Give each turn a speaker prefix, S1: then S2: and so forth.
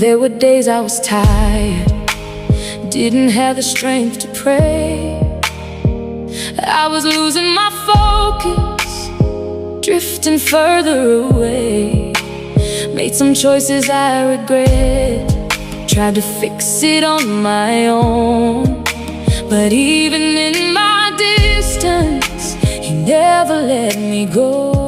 S1: There were days I was tired, didn't have the strength to pray. I was losing my focus, drifting further away. Made some choices I regret, tried to fix it on my own. But even in my distance, He never let me go.